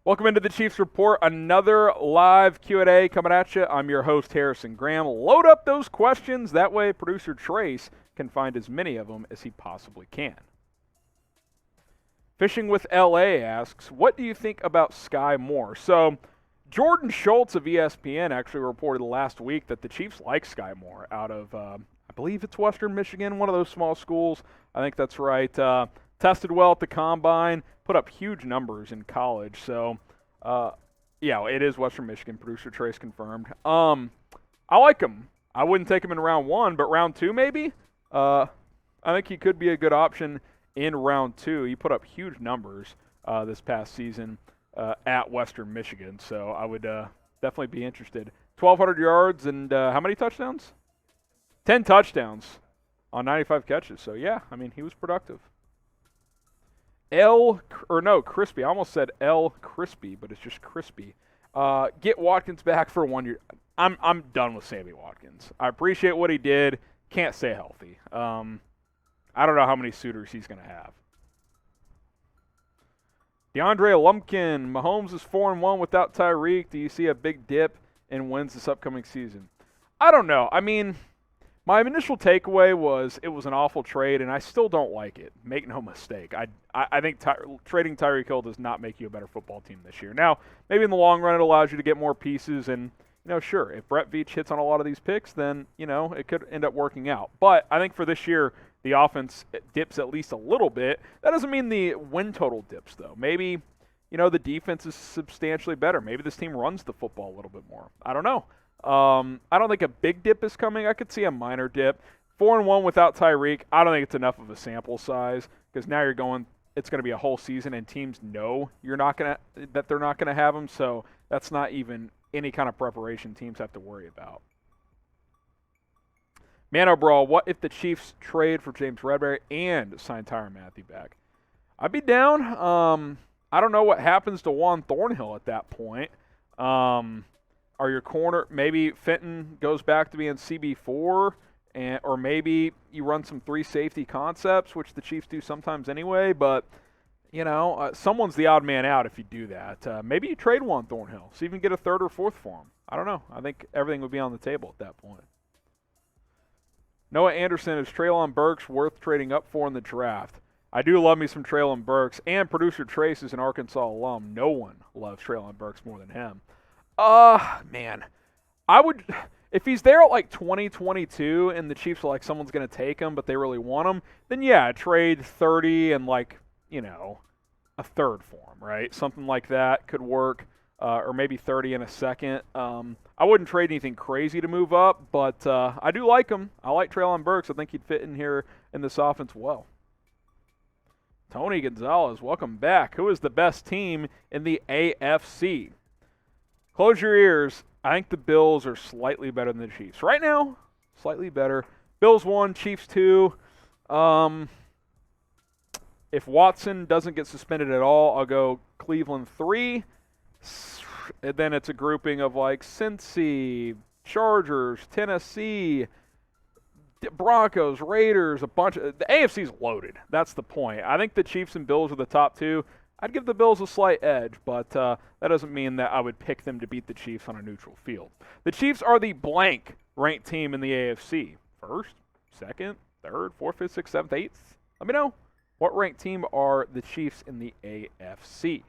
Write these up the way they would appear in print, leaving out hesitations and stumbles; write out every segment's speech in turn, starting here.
Welcome into the Chiefs Report, another live Q&A coming at you. I'm your host, Harrison Graham. Load up those questions. That way, producer Trace can find as many of them as he possibly can. Fishing with LA asks, what do you think about Skyy more? So, Jordan Schultz of ESPN actually reported last week that the Chiefs like Skyy more out of, I believe it's Western Michigan, one of those small schools. I think that's right. Tested well at the combine, put up huge numbers in college. So, yeah, it is Western Michigan. Producer Trace confirmed. I like him. I wouldn't take him in round one, but round two maybe. I think he could be a good option in round two. He put up huge numbers this past season at Western Michigan. So I would definitely be interested. 1,200 yards and how many touchdowns? 10 touchdowns on 95 catches. So, yeah, I mean, he was productive. Crispy. I almost said L Crispy, but it's just Crispy. Get Watkins back for 1 year. I'm done with Sammy Watkins. I appreciate what he did. Can't stay healthy. I don't know how many suitors he's going to have. DeAndre Lumpkin. Mahomes is 4-1 without Tyreek. Do you see a big dip in wins this upcoming season? I don't know. I mean, my initial takeaway was it was an awful trade, and I still don't like it. Make no mistake. I think trading Tyreek Hill does not make you a better football team this year. Now, maybe in the long run it allows you to get more pieces, and, sure, if Brett Veach hits on a lot of these picks, then, it could end up working out. But I think for this year, the offense dips at least a little bit. That doesn't mean the win total dips, though. Maybe, the defense is substantially better. Maybe this team runs the football a little bit more. I don't know. I don't think a big dip is coming. I could see a minor dip. 4-1 without Tyreek, I don't think it's enough of a sample size because now it's going to be a whole season and teams know that they're not going to have him, so that's not even any kind of preparation teams have to worry about. Mano Brawl, what if the Chiefs trade for James Bradberry and sign Tyrann Mathieu back? I'd be down. I don't know what happens to Juan Thornhill at that point. Are your corner, maybe Fenton goes back to being CB4, or maybe you run some 3 safety concepts, which the Chiefs do sometimes anyway, but, someone's the odd man out if you do that. Maybe you trade Juan Thornhill, so you can get a 3rd or 4th for him. I don't know. I think everything would be on the table at that point. Noah Anderson, is Treylon Burks worth trading up for in the draft? I do love me some Treylon Burks, and producer Trace is an Arkansas alum. No one loves Treylon Burks more than him. Man, I would, if he's there at like 2022 and the Chiefs are like someone's going to take him, but they really want him, then yeah, trade 30 and a 3rd for him, right? Something like that could work, or maybe 30 and a 2nd. I wouldn't trade anything crazy to move up, but I do like him. I like Treylon Burks. I think he'd fit in here in this offense well. Tony Gonzalez, welcome back. Who is the best team in the AFC? Close your ears. I think the Bills are slightly better than the Chiefs. Right now, slightly better. Bills 1, Chiefs 2. If Watson doesn't get suspended at all, I'll go Cleveland 3. And then it's a grouping of like Cincy, Chargers, Tennessee, Broncos, Raiders, a bunch of – the AFC's loaded. That's the point. I think the Chiefs and Bills are the top 2. I'd give the Bills a slight edge, but that doesn't mean that I would pick them to beat the Chiefs on a neutral field. The Chiefs are the blank ranked team in the AFC. 1st, 2nd, 3rd, 4th, 5th, 6th, 7th, 8th. Let me know. What ranked team are the Chiefs in the AFC?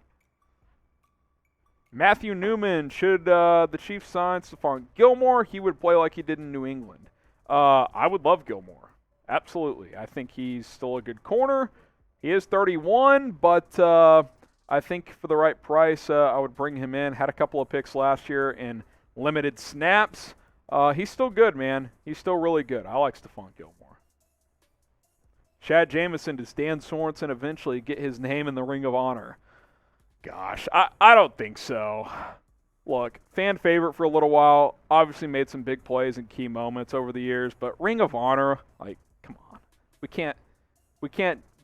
Matthew Newman, should the Chiefs sign Stephon Gilmore? He would play like he did in New England. I would love Gilmore. Absolutely. I think he's still a good corner. He is 31, but I think for the right price, I would bring him in. Had a couple of picks last year in limited snaps. He's still good, man. He's still really good. I like Stephon Gilmore. Chad Jamison, does Dan Sorensen eventually get his name in the Ring of Honor? Gosh, I don't think so. Look, fan favorite for a little while. Obviously made some big plays and key moments over the years, but Ring of Honor, like, come on. We can't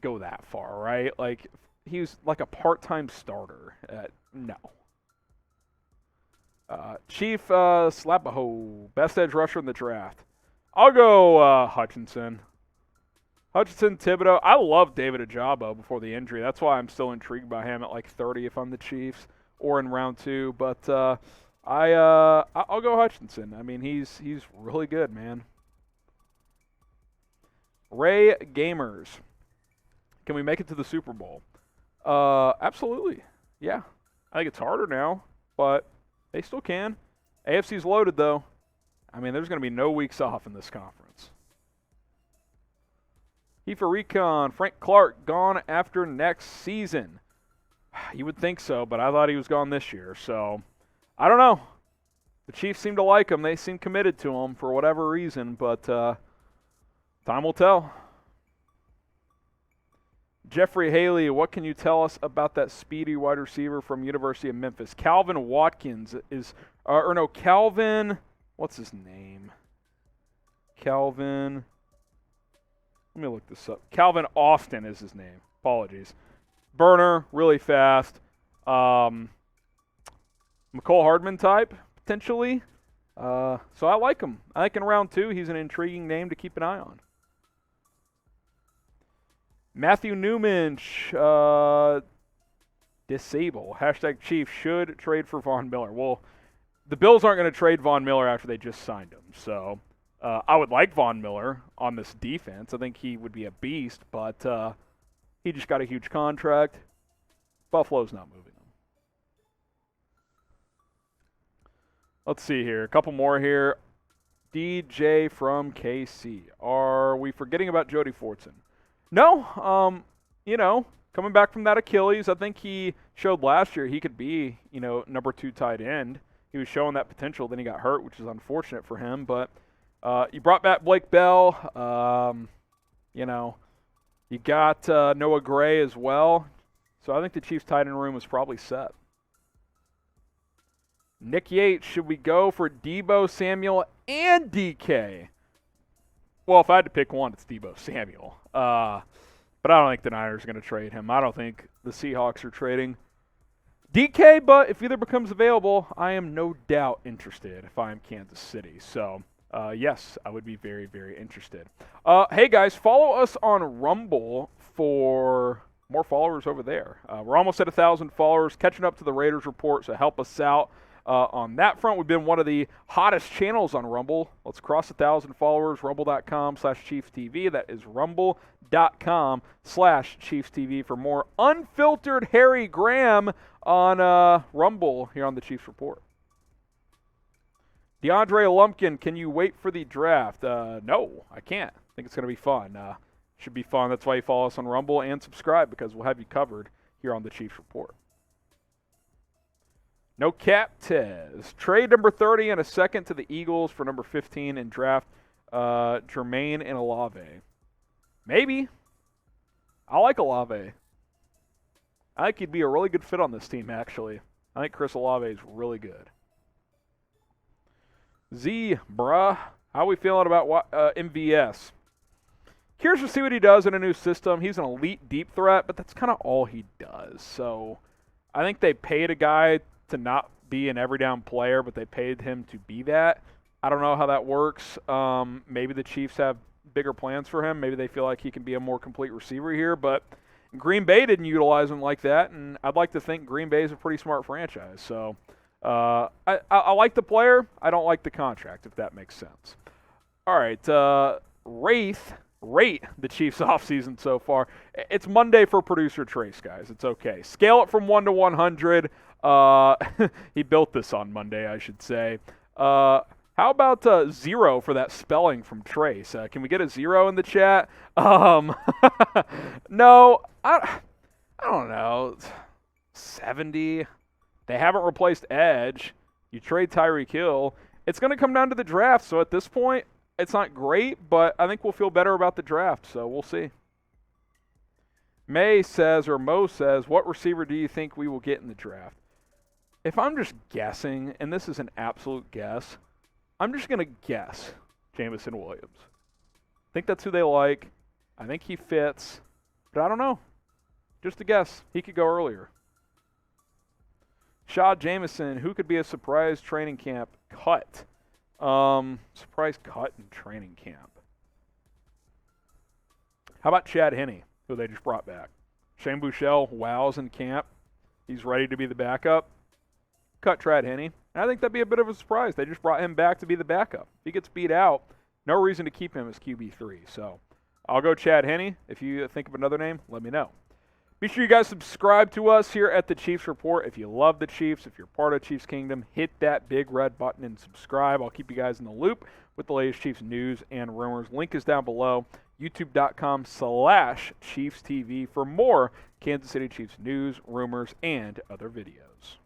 go that far, right? Like, he's like a part-time starter. No. Chief Slapaho, best edge rusher in the draft. I'll go Hutchinson. Hutchinson, Thibodeau. I love David Ajabo before the injury. That's why I'm still intrigued by him at like 30 if I'm the Chiefs. or in round 2. But I'll go Hutchinson. I mean, he's really good, man. Ray Gamers. Can we make it to the Super Bowl? Absolutely. Yeah. I think it's harder now, but they still can. AFC's loaded, though. I mean, there's going to be no weeks off in this conference. Heifer Recon, Frank Clark, gone after next season. You would think so, but I thought he was gone this year. So, I don't know. The Chiefs seem to like him. They seem committed to him for whatever reason, but time will tell. Jeffrey Haley, what can you tell us about that speedy wide receiver from University of Memphis? Calvin Watkins is, Calvin, what's his name? Calvin, let me look this up. Calvin Austin is his name. Apologies. Burner, really fast. McCole Hardman type, potentially. So I like him. I think in round 2, he's an intriguing name to keep an eye on. Matthew Newman, disable. Hashtag Chiefs should trade for Von Miller. Well, the Bills aren't going to trade Von Miller after they just signed him. So I would like Von Miller on this defense. I think he would be a beast, but he just got a huge contract. Buffalo's not moving him. Let's see here. A couple more here. DJ from KC. Are we forgetting about Jody Fortson? No, coming back from that Achilles, I think he showed last year he could be, number 2 tight end. He was showing that potential, then he got hurt, which is unfortunate for him. But you brought back Blake Bell. You got Noah Gray as well. So I think the Chiefs tight end room is probably set. Nick Yates, should we go for Deebo Samuel and DK? Well, if I had to pick one, it's Deebo Samuel. But I don't think the Niners are going to trade him. I don't think the Seahawks are trading DK, but if either becomes available, I am no doubt interested if I am Kansas City. So, yes, I would be very, very interested. Hey, guys, follow us on Rumble for more followers over there. We're almost at 1,000 followers, catching up to the Raiders report, so help us out. On that front, we've been one of the hottest channels on Rumble. Let's cross 1,000 followers, rumble.com/ChiefsTV. That is rumble.com/ChiefsTV for more unfiltered Harry Graham on Rumble here on the Chiefs Report. DeAndre Lumpkin, can you wait for the draft? No, I can't. I think it's going to be fun. Should be fun. That's why you follow us on Rumble and subscribe, because we'll have you covered here on the Chiefs Report. No cap, Tez. Trade number 30 and a second to the Eagles for number 15 and draft Jermaine and Olave. Maybe. I like Olave. I think he'd be a really good fit on this team, actually. I think Chris Olave is really good. Z, bruh. How are we feeling about MVS? Curious to see what he does in a new system. He's an elite deep threat, but that's kind of all he does. So I think they paid a guy to not be an every down player, but they paid him to be that. I don't know how that works. Maybe the Chiefs have bigger plans for him. Maybe they feel like he can be a more complete receiver here, but Green Bay didn't utilize him like that, and I'd like to think Green Bay is a pretty smart franchise. So I like the player. I don't like the contract, if that makes sense. All right, rate the Chiefs offseason so far. It's Monday for producer Trace, guys. It's okay. Scale it from 1 to 100. He built this on Monday, I should say. How about 0 for that spelling from Trace? Can we get a 0 in the chat? No, I don't know. 70. They haven't replaced Edge. You trade Tyreek Hill. It's going to come down to the draft, so at this point, it's not great, but I think we'll feel better about the draft, so we'll see. Mo says, what receiver do you think we will get in the draft? If I'm just guessing, and this is an absolute guess, I'm just going to guess Jameson Williams. I think that's who they like. I think he fits, but I don't know. Just a guess. He could go earlier. Shaw Jameson, who could be a surprise training camp cut? Surprise cut in training camp. How about Chad Henne, who they just brought back? Shane Buechele wows in camp. He's ready to be the backup. cut Chad Henne. And I think that'd be a bit of a surprise. They just brought him back to be the backup. If he gets beat out, no reason to keep him as QB3. So I'll go Chad Henne. If you think of another name, let me know. Be sure you guys subscribe to us here at the Chiefs Report. If you love the Chiefs, if you're part of Chiefs Kingdom, hit that big red button and subscribe. I'll keep you guys in the loop with the latest Chiefs news and rumors. Link is down below, youtube.com/Chiefs TV for more Kansas City Chiefs news, rumors, and other videos.